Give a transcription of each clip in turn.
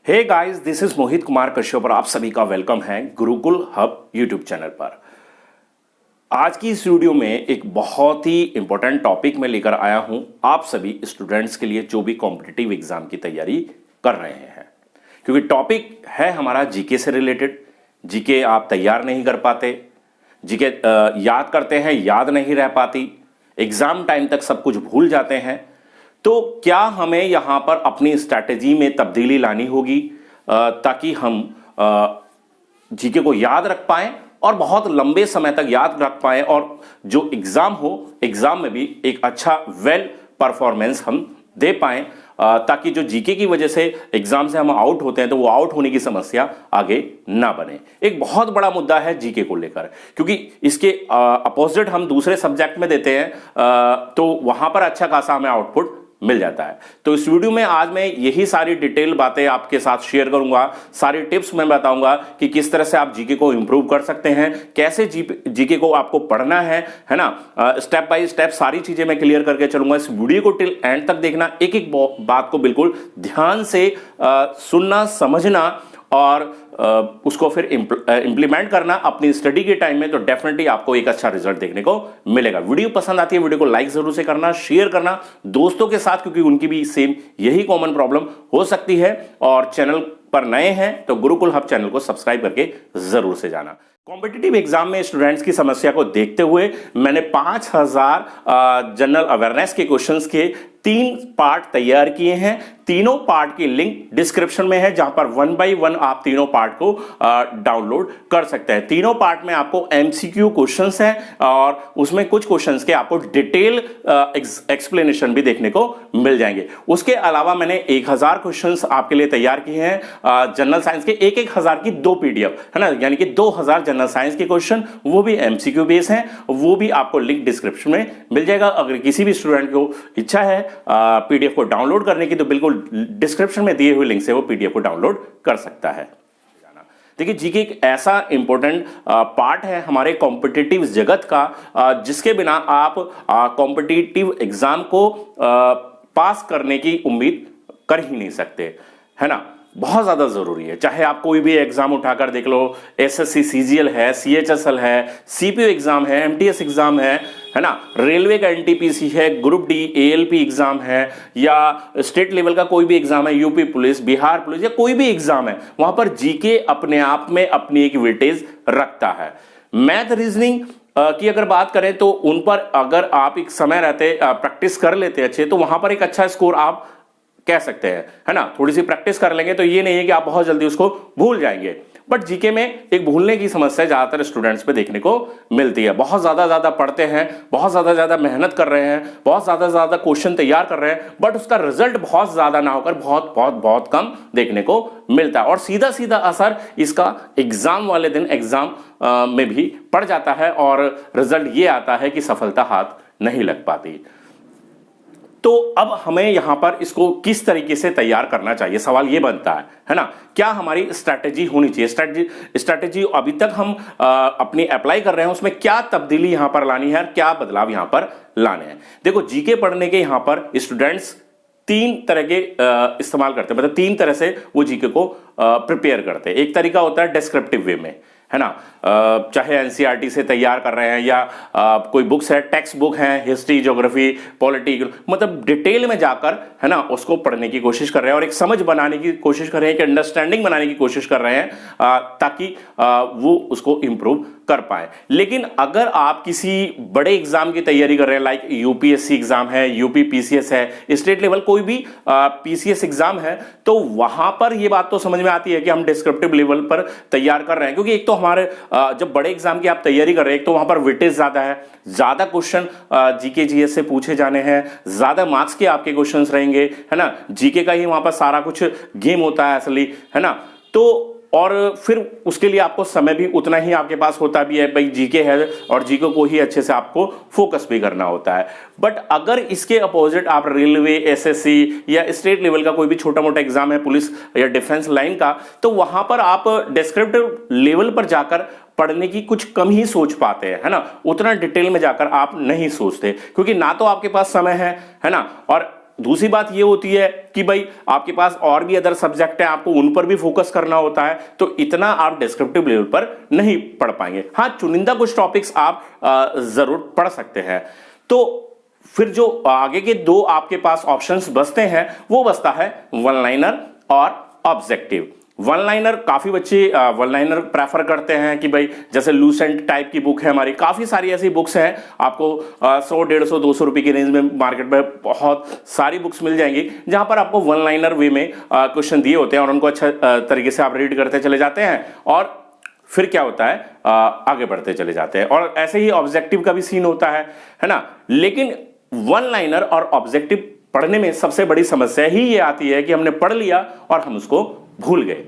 Hey guys, this is Mohit Kumar Kashyap और आप सभी का वेलकम है गुरुकुल हब यूट्यूब चैनल पर। आज की इस वीडियो में एक बहुत ही इंपॉर्टेंट टॉपिक में लेकर आया हूं आप सभी स्टूडेंट्स के लिए जो भी कॉम्पिटिटिव एग्जाम की तैयारी कर रहे हैं, क्योंकि टॉपिक है हमारा जीके से रिलेटेड। जीके आप तैयार नहीं कर पाते, जीके याद करते हैं, याद नहीं रह पाती, एग्जाम टाइम तक सब कुछ भूल जाते हैं। तो क्या हमें यहां पर अपनी स्ट्रैटेजी में तब्दीली लानी होगी ताकि हम जीके को याद रख पाएं और बहुत लंबे समय तक याद रख पाएं और जो एग्जाम हो, एग्जाम में भी एक अच्छा वेल परफॉर्मेंस हम दे पाएं, ताकि जो जीके की वजह से एग्जाम से हम आउट होते हैं तो वो आउट होने की समस्या आगे ना बने। एक बहुत बड़ा मुद्दा है जीके को लेकर, क्योंकि इसके अपोजिट हम दूसरे सब्जेक्ट में देते हैं तो वहां पर अच्छा खासा हमें आउटपुट मिल जाता है। तो इस वीडियो में आज मैं यही सारी डिटेल बातें आपके साथ शेयर करूंगा, सारी टिप्स मैं बताऊंगा कि किस तरह से आप जीके को इंप्रूव कर सकते हैं, कैसे जीके को आपको पढ़ना है ना। स्टेप बाय स्टेप सारी चीजें मैं क्लियर करके चलूंगा। इस वीडियो को टिल एंड तक देखना, एक एक बात को बिल्कुल ध्यान से सुनना, समझना और उसको फिर इंप्लीमेंट करना अपनी स्टडी के टाइम में, तो डेफिनेटली आपको एक अच्छा रिजल्ट देखने को मिलेगा। वीडियो पसंद आती है, वीडियो को लाइक जरूर से करना, शेयर करना दोस्तों के साथ, क्योंकि उनकी भी सेम यही कॉमन प्रॉब्लम हो सकती है। और चैनल पर नए हैं तो गुरुकुल हब चैनल को सब्सक्राइब करके जरूर से जाना। कॉम्पिटिटिव एग्जाम में स्टूडेंट्स की समस्या को देखते हुए मैंने 5000 जनरल अवेयरनेस के क्वेश्चंस के 3 पार्ट तैयार किए हैं। तीनों पार्ट की लिंक डिस्क्रिप्शन में है, जहां पर 1 बाय 1 आप तीनों पार्ट को डाउनलोड कर सकते हैं। तीनों पार्ट में आपको एमसीक्यू क्वेश्चंस हैं और उसमें कुछ क्वेश्चंस के आपको डिटेल एक्सप्लेनेशन भी देखने को मिल जाएंगे। उसके अलावा मैंने 1000 क्वेश्चंस आपके लिए तैयार किए हैं जनरल साइंस के, 1000 की 2 पीडीएफ है ना, यानी कि 2000 जनरल साइंस के क्वेश्चन, वो भी एमसीक्यू बेस हैं। वो भी आपको लिंक डिस्क्रिप्शन में मिल जाएगा। अगर किसी भी स्टूडेंट को इच्छा है पीडीएफ को डाउनलोड करने की, तो बिल्कुल डिस्क्रिप्शन में दिए हुए लिंक से वो पीडीएफ को डाउनलोड कर सकता है। देखिए, जीके एक ऐसा इंपॉर्टेंट पार्ट है हमारे कॉम्पिटिटिव जगत का, जिसके बिना आप कॉम्पिटिटिव एग्जाम को पास करने की उम्मीद कर ही नहीं सकते, है ना। बहुत ज्यादा जरूरी है। चाहे आप कोई भी एग्जाम उठाकर देख लो, एसएससी सीजीएल है, सीएचएसएल है, सीपीओ एग्जाम है, एमटीएस एग्जाम है ना, रेलवे का एनटीपीसी है, ग्रुप डी एएलपी एग्जाम है, या स्टेट लेवल का कोई भी एग्जाम है, यूपी पुलिस, बिहार पुलिस, या कोई भी एग्जाम है, वहां पर जीके अपने आप में अपनी एक वेटेज रखता है। मैथ रीजनिंग की अगर बात करें तो उन पर अगर आप एक समय रहते प्रैक्टिस कर लेते अच्छे, तो वहां पर एक अच्छा स्कोर आप कह सकते हैं, है ना। थोड़ी सी प्रैक्टिस कर लेंगे तो ये नहीं है कि आप बहुत जल्दी उसको भूल जाएंगे। बट जीके में एक भूलने की समस्या ज्यादातर स्टूडेंट्स पे देखने को मिलती है। बहुत ज्यादा पढ़ते हैं, बहुत ज्यादा मेहनत कर रहे हैं, बहुत ज्यादा क्वेश्चन तैयार कर रहे हैं, बट उसका रिजल्ट बहुत ज्यादा ना होकर बहुत कम देखने को मिलता है। और सीधा असर इसका एग्जाम वाले दिन एग्जाम में भी पड़ जाता है और रिजल्ट ये आता है कि सफलता हाथ नहीं लग पाती। तो अब हमें यहां पर इसको किस तरीके से तैयार करना चाहिए, सवाल ये बनता है ना। क्या हमारी स्ट्रैटेजी होनी चाहिए? स्ट्रैटेजी अभी तक हम अपनी अप्लाई कर रहे हैं, उसमें क्या तब्दीली यहां पर लानी है, क्या बदलाव यहां पर लाने हैं। देखो, जीके पढ़ने के यहां पर स्टूडेंट्स 3 तरह के इस्तेमाल करते हैं, मतलब 3 तरह से वो जीके को प्रिपेयर करते हैं। एक तरीका होता है डिस्क्रिप्टिव वे में, है ना। चाहे एनसीईआरटी से तैयार कर रहे हैं या कोई बुक्स है, टेक्स्ट बुक है, हिस्ट्री, ज्योग्राफी, पॉलिटी, मतलब डिटेल में जाकर, है ना, उसको पढ़ने की कोशिश कर रहे हैं और एक समझ बनाने की कोशिश कर रहे हैं, एक अंडरस्टैंडिंग बनाने की कोशिश कर रहे हैं ताकि वो उसको इंप्रूव कर पाए। लेकिन अगर आप किसी बड़े एग्जाम की तैयारी कर रहे हैं, लाइक यूपीएससी एग्जाम है, यूपी पीसीएस है, स्टेट लेवल कोई भी पीसीएस एग्जाम है, तो वहां पर ये बात तो समझ में आती है कि हम डिस्क्रिप्टिव लेवल पर तैयार कर रहे हैं। क्योंकि एक तो हमारे जब बड़े एग्जाम की आप तैयारी कर रहे हैं, एक तो वहां पर वेटेज ज्यादा है, ज्यादा क्वेश्चन जीके जीएस से पूछे जाने हैं, ज्यादा मार्क्स के आपके क्वेश्चंस रहेंगे, है ना। जीके का ही वहां पर सारा कुछ गेम होता है असली, है ना। तो और फिर उसके लिए आपको समय भी उतना ही आपके पास होता भी है, भाई जीके है और जीके को ही अच्छे से आपको फोकस भी करना होता है। बट अगर इसके अपोजिट आप रेलवे, एसएससी या स्टेट लेवल का कोई भी छोटा मोटा एग्जाम है, पुलिस या डिफेंस लाइन का, तो वहां पर आप डिस्क्रिप्टिव लेवल पर जाकर पढ़ने की कुछ कम ही सोच पाते हैं, है ना। उतना डिटेल में जाकर आप नहीं सोचते, क्योंकि ना तो आपके पास समय है ना, और दूसरी बात ये होती है कि भाई आपके पास और भी अदर सब्जेक्ट हैं, आपको उन पर भी फोकस करना होता है, तो इतना आप डिस्क्रिप्टिव लेवल पर नहीं पढ़ पाएंगे। हाँ, चुनिंदा कुछ टॉपिक्स आप जरूर पढ़ सकते हैं। तो फिर जो आगे के दो आपके पास ऑप्शंस बचते हैं वो बचता है वन लाइनर और ऑब्जेक्टिव। वन लाइनर काफी बच्चे वन लाइनर प्रेफर करते हैं कि भाई जैसे लूसेंट टाइप की बुक है हमारी, काफी सारी ऐसी बुक्स हैं, आपको 100, 150, 200 रुपए की रेंज में मार्केट में बहुत सारी बुक्स मिल जाएंगी जहां पर आपको वन लाइनर वे में क्वेश्चन दिए होते हैं और उनको अच्छा तरीके से आप रीड करते चले जाते हैं और फिर क्या होता है आगे बढ़ते चले जाते हैं। और ऐसे ही ऑब्जेक्टिव का भी सीन होता है ना। लेकिन वन लाइनर और ऑब्जेक्टिव पढ़ने में सबसे बड़ी समस्या ही ये आती है कि हमने पढ़ लिया और हम उसको भूल गए।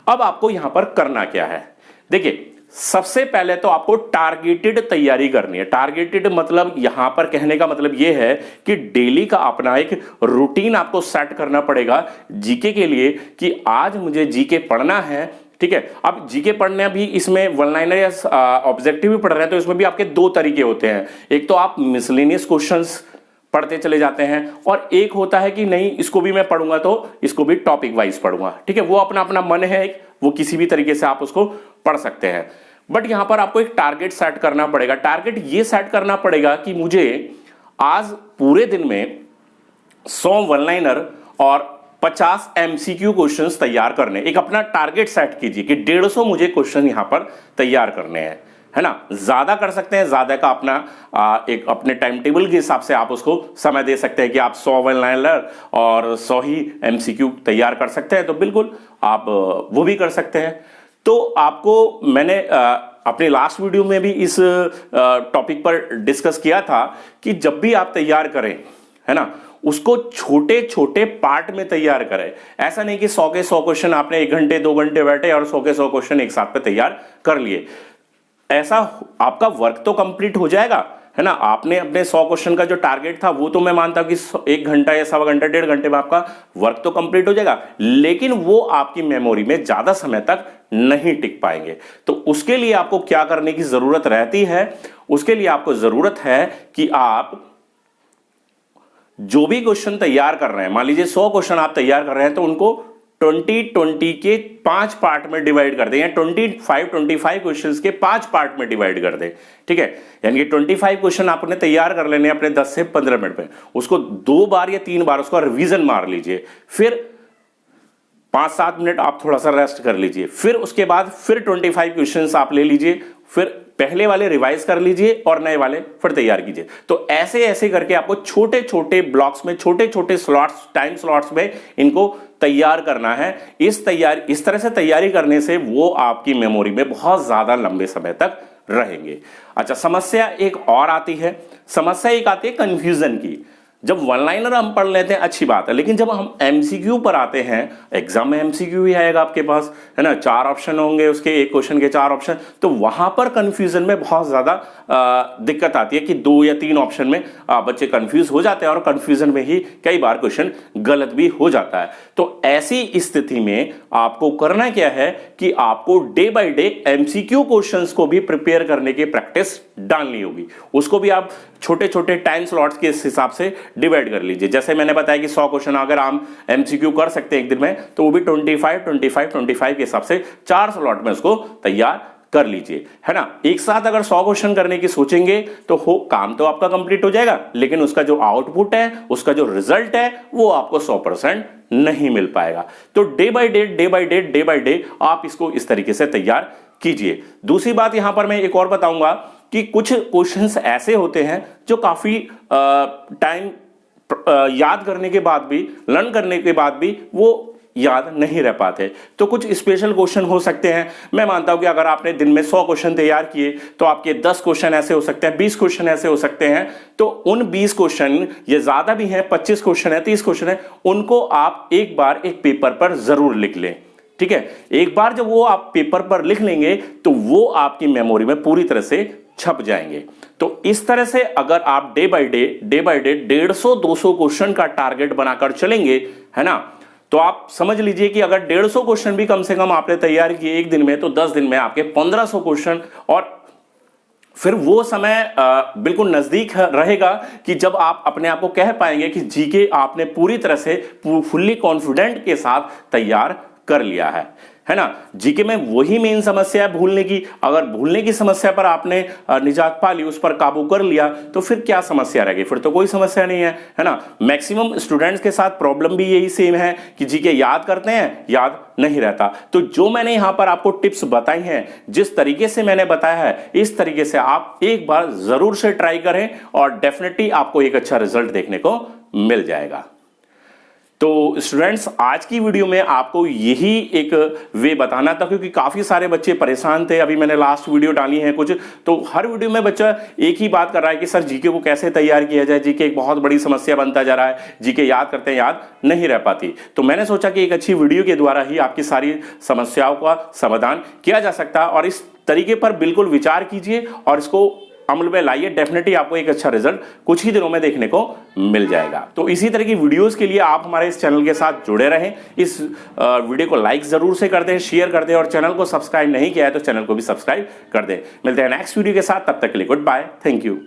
अब आपको यहां पर करना क्या है, देखिए सबसे पहले तो आपको टारगेटेड तैयारी करनी है। टारगेटेड मतलब यहां पर कहने का मतलब यह है कि डेली का अपना एक रूटीन आपको सेट करना पड़ेगा जीके के लिए कि आज मुझे जीके पढ़ना है। ठीक है, अब जीके पढ़ने भी इसमें वन लाइनर या ऑब्जेक्टिव भी पढ़ रहे हैं तो इसमें भी आपके दो तरीके होते हैं। एक तो आप मिसलेनियस क्वेश्चंस पढ़ते चले जाते हैं और एक होता है कि नहीं इसको भी मैं पढ़ूंगा तो इसको भी टॉपिक वाइज पढ़ूंगा। ठीक है, वो अपना अपना मन है, वो किसी भी तरीके से आप उसको पढ़ सकते हैं। बट यहां पर आपको एक टारगेट सेट करना पड़ेगा। टारगेट ये सेट करना पड़ेगा कि मुझे आज पूरे दिन में 100 वन लाइनर और 50 एमसीक्यू क्वेश्चंस तैयार करने। एक अपना टारगेट सेट कीजिए कि 150 मुझे क्वेश्चन यहां पर तैयार करने हैं, है ना। ज्यादा कर सकते हैं, ज्यादा का अपना एक अपने टाइम टेबल के हिसाब से आप उसको समय दे सकते हैं कि आप 100 वन लाइनर और 100 ही एमसीक्यू तैयार कर सकते हैं, तो बिल्कुल आप वो भी कर सकते हैं। तो आपको मैंने अपने लास्ट वीडियो में भी इस टॉपिक पर डिस्कस किया था कि जब भी आप तैयार करें, है ना, उसको छोटे छोटे पार्ट में तैयार करें। ऐसा नहीं कि 100 के 100 क्वेश्चन आपने 1 घंटे 2 घंटे बैठे और 100 के 100 क्वेश्चन एक साथ पे तैयार कर लिए। ऐसा आपका वर्क तो कंप्लीट हो जाएगा, है ना। आपने अपने 100 क्वेश्चन का जो टारगेट था वो तो मैं मानता हूं कि 1 घंटा या 1.25 घंटा 1.5 घंटे में आपका वर्क तो कंप्लीट हो जाएगा, लेकिन वो आपकी मेमोरी में ज्यादा समय तक नहीं टिक पाएंगे। तो उसके लिए आपको क्या करने की जरूरत रहती है, उसके लिए आपको जरूरत है कि आप जो भी क्वेश्चन तैयार कर रहे हैं, मान लीजिए 100 क्वेश्चन आप तैयार कर रहे हैं, तो उनको 20-20 के 5 पार्ट में डिवाइड कर दें या 25 क्वेश्चंस के 5 पार्ट में डिवाइड कर दें। ठीक है, यानी कि 25 क्वेश्चन आपने तैयार कर लेने अपने 10 से 15 मिनट में, उसको 2 बार या 3 बार उसका रिवीजन मार लीजिए, फिर 5-7 मिनट आप थोड़ा सा रेस्ट कर लीजिए, फिर उसके बाद फिर 25 क्वेश्चंस आप ले लीजिए, फिर पहले वाले रिवाइज कर लीजिए और नए वाले फिर तैयार कीजिए। तो ऐसे ऐसे करके आपको छोटे छोटे ब्लॉक्स में, छोटे छोटे स्लॉट्स, टाइम स्लॉट्स में इनको तैयार करना है। इस तरह से तैयारी करने से वो आपकी मेमोरी में बहुत ज्यादा लंबे समय तक रहेंगे। अच्छा, समस्या एक और आती है, समस्या एक आती है कंफ्यूजन की। जब वन लाइनर हम पढ़ लेते हैं अच्छी बात है, लेकिन जब हम एमसीक्यू पर आते हैं, एग्जाम में एमसीक्यू ही आएगा आपके पास, है ना, 4 ऑप्शन होंगे उसके, एक क्वेश्चन के 4 ऑप्शन, तो वहां पर कंफ्यूजन में बहुत ज्यादा दिक्कत आती है कि 2 या 3 ऑप्शन में बच्चे कंफ्यूज हो जाते हैं और कंफ्यूजन में ही कई बार क्वेश्चन गलत भी हो जाता है। तो ऐसी स्थिति में आपको करना क्या है कि आपको day by day MCQ questions को भी प्रिपेयर करने की प्रैक्टिस डालनी होगी। उसको भी आप छोटे छोटे टाइम स्लॉट्स के हिसाब से डिवाइड कर लीजिए। जैसे मैंने बताया कि 100 क्वेश्चन अगर आप एमसीक्यू कर सकते हैं एक दिन में, तो वो भी 25 के हिसाब से 4 स्लॉट में उसको तैयार कर लीजिए, है ना। एक साथ अगर 100 क्वेश्चन करने की सोचेंगे तो काम तो आपका कंप्लीट हो जाएगा, लेकिन उसका जो आउटपुट है, उसका जो रिजल्ट है, वो आपको 100% नहीं मिल पाएगा। तो डे बाय डे आप इसको इस तरीके से तैयार कीजिए। दूसरी बात यहां पर मैं एक और बताऊंगा कि कुछ क्वेश्चंस ऐसे होते हैं जो काफी टाइम याद करने के बाद भी, लर्न करने के बाद भी वो याद नहीं रह पाते। तो कुछ स्पेशल क्वेश्चन हो सकते हैं। मैं मानता हूं कि अगर आपने दिन में 100 क्वेश्चन तैयार किए तो आपके 10 क्वेश्चन ऐसे हो सकते हैं, 20 क्वेश्चन ऐसे हो सकते हैं। तो उन 20 क्वेश्चन, ये ज्यादा भी हैं, 25 क्वेश्चन है, 30 क्वेश्चन है, उनको आप एक बार एक पेपर पर जरूर लिख लें। ठीक है, एक बार जब वो आप पेपर पर लिख लेंगे तो वो आपकी मेमोरी में पूरी तरह से छप जाएंगे। तो इस तरह से अगर आप डे बाय डे 150-200 क्वेश्चन का टारगेट बनाकर चलेंगे, है ना, तो आप समझ लीजिए कि अगर 150 क्वेश्चन भी कम से कम आपने तैयार किए एक दिन में, तो 10 दिन में आपके 1500 क्वेश्चन और फिर वो समय बिल्कुल नजदीक रहेगा कि जब आप अपने आप को कह पाएंगे कि जीके आपने पूरी तरह से फुल्ली कॉन्फिडेंट के साथ तैयार कर लिया है ना। जीके में वही मेन समस्या है भूलने की। अगर भूलने की समस्या पर आपने निजात पा ली, उस पर काबू कर लिया, तो फिर क्या समस्या रहेगी? फिर तो कोई समस्या नहीं है ना। मैक्सिमम स्टूडेंट्स के साथ प्रॉब्लम भी यही सेम है कि जीके याद करते हैं, याद नहीं रहता। तो जो मैंने यहां पर आपको टिप्स बताई हैं, जिस तरीके से मैंने बताया है, इस तरीके से आप एक बार जरूर से ट्राई करें और डेफिनेटली आपको एक अच्छा रिजल्ट देखने को मिल जाएगा। तो स्टूडेंट्स, आज की वीडियो में आपको यही एक वे बताना था, क्योंकि काफी सारे बच्चे परेशान थे। अभी मैंने लास्ट वीडियो डाली है कुछ, तो हर वीडियो में बच्चा एक ही बात कर रहा है कि सर जीके को कैसे तैयार किया जाए। जीके एक बहुत बड़ी समस्या बनता जा रहा है, जीके याद करते हैं, याद नहीं रह पाती। तो मैंने सोचा कि एक अच्छी वीडियो के द्वारा ही आपकी सारी समस्याओं का समाधान किया जा सकता है, और इस तरीके पर बिल्कुल विचार कीजिए और इसको अमल में लाइए। डेफिनेटली आपको एक अच्छा रिजल्ट कुछ ही दिनों में देखने को मिल जाएगा। तो इसी तरह की वीडियोस के लिए आप हमारे इस चैनल के साथ जुड़े रहें। इस वीडियो को लाइक जरूर से कर दें, शेयर कर दें, और चैनल को सब्सक्राइब नहीं किया है तो चैनल को भी सब्सक्राइब कर दें। मिलते हैं नेक्स्ट वीडियो के साथ, तब तक के लिए गुड बाय, थैंक यू।